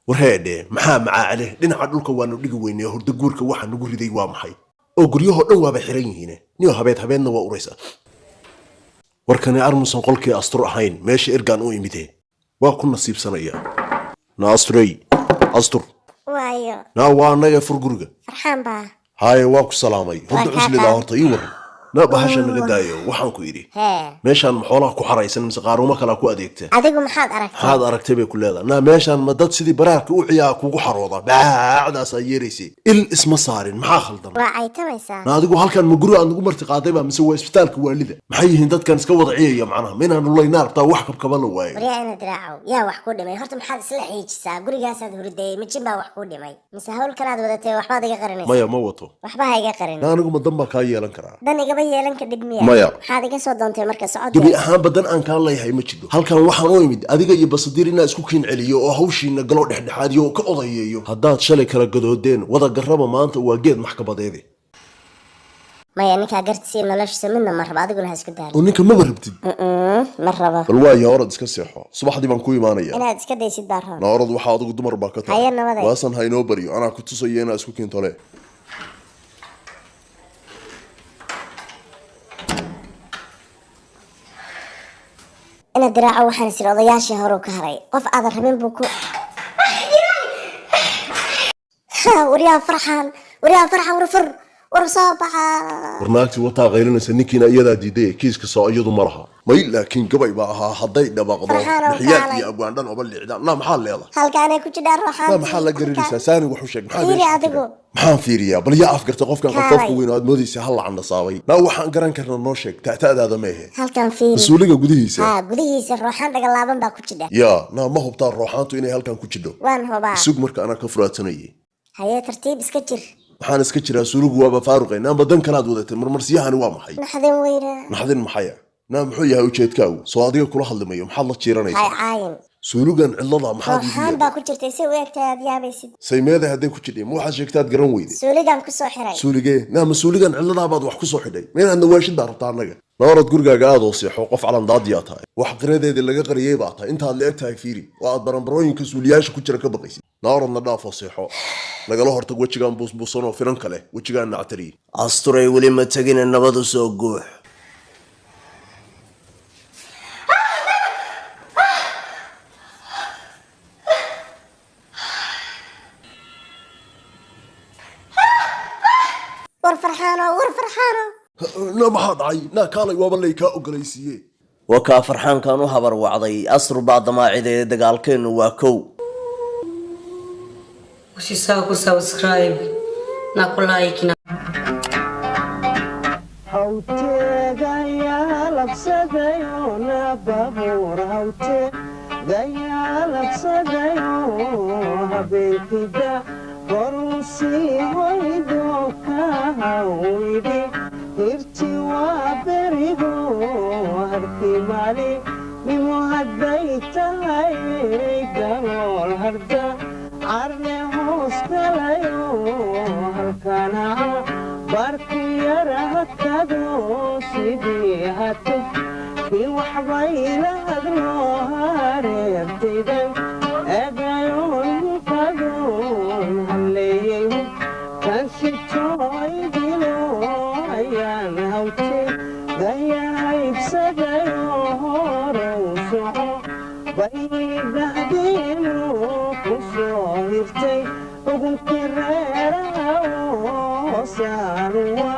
warheede maxaa macaale dhinaca dhulka waanu dhigi weynay horda guurka waxa nagu riday waa maxay oo guryaha dhan waaba xiran yihiin niyo habeedna waa uraysa warkani armusan qolkii astur ahayn meesha ergaan u imidee waa ku nasiibsanaya na astur waayo na waa anaga furguriga farxaan baa haye waa ku salaamay horda cuslida horta ii waran na bahasha naga daayo waxaan ku yiri meeshan maxoolaha ku xaraysan mise qaarumo kala ku adeegta adigu maxaad aragtay bay ku leedahay na meeshan ma dad sidii baraarka u ciyaa kugu xarooda baacdaas ay yeereysay il isma saarin maxaa khaldan waa ay tamaysaa na adigu halkan ma guri aad nagu marti qaaday ba mise waa isbitaalka waalida maxay yihiin dadkan iska wada ciyaya macnaha minaan ulayna rabtaa wax kabkaba la waayo wariyaana diraaco yaa wax ku dhimay horta maxaad isla xiijisaa gurigaas aad hurday ma jin baa wax ku dhimay mise hawl kale aad wadatay waxbaad iga qarinaysaa maya ma wato waxba ha iga qarin anigu ma damba ka yeelan karaa yeelan ka dhigmiya maxaad iga soo doontay marka socod gabi ahaan badan aan ka leeyahay ma jiro halkan waxaan u imid adiga iyo basadiir inaa isku kiin celiyo oo hawshiina galo dhexdhexaadiyo oo ka odayeeyo haddaad shalay kala gadoodeen wada garraba maanta waa geed maxkamadeede maya ninkaa gartiisii noloshiisa midna ma raba adiguna ha isku daali oo ninka maba rabtid ma raba bal waayo orad iska seexo subaxdii baan ku imaanaya inaad iska daysid baa na orad waxaa adigu dumar baa ka tahay waasan haynoo baryo anaa ku tusayo inaa isku kiin tole أنا دراعه وحنا سير odayaashii hore ka haray qof aad rabin buu ku wariyaa farxan war soo baxa warnaagti wata qaylinaysa ninkiina iyada diiday kiiska soo iyadu maraha may laakiin gabay baa ahaa haday dhabaaqdo bixiyaad iyo abwaandhan oo baliicdaan la maxaa leedahay halkaan ay ku jiraan ruuxan la maxaa la garinaysaa saani wuxuu sheeg maxaa adigu maxaan fiiriyaa bal yaa afgarta qofkan qofka weyn aad moodaysa hal lacana saabay la waxaan garan karnaa noo sheeg taataadaada ma ahe halkaan fiiri suuliga gudihiisa ruuxan dhagalaaban baa ku jira yaa ma hubtaa ruuxantu inay halkaan ku jidho waan hubaa sug marka ana ka furaadsanayay haye tartiib iska jir waxaan iska jiraa suuligu waaba faaruqay naamba dan kalaad wadatay marmarsiyahani waa maxay naxdin maxaya naa muxuu yahay ujeedkaagu soo adiga kula hadlimayo maxaad la jiiranaysaa caayin suuligan cidlada maxaad waxaan baa ku jirtay si u egtay aad yaabaysid saymeeda hadday ku jidhay ma waxaad sheegtaad garan weyday suuligan ku soo xiray suuligee naama suuligan cidladaa baad wax ku soo xidhay meenaad nawaashid baa rabtaa annaga nawarad gurigaaga aad oo seexo qof calandaadiyaa tahay wax qiradeedii laga qariyey baa tahay intaad la eg tahay fiiri oo aad baranbarooyinka suuliyaasha ku jira ka baqaysid nawaradna dhaafoo seexo lagala hortag wejigaan buusbuusan oo finan kale wejigaan nactariye asturay weli ma tegina nabadu soo guux war farxaano na maxaa dhacay naa kaalay waaba lay kaa ogolaysiiye wakaa farxaankan u habar wacday asru baa damaacideeda dagaalkeennu waa kow usisahau kusubscribe na kulike na hirti waa berigo harkii mali nimo hadday tahay galool harda carne hoos galayo halkana barku yara hakado sidii hatuf kii waxbayla hadlo hareertaydan egayoon mukadoon halleeyey kan sitooy dilo ayaan hawte dayahaybsadayo hore u soco baydahdeenu ku soo hirtay ugunki reeraha oo saaruwa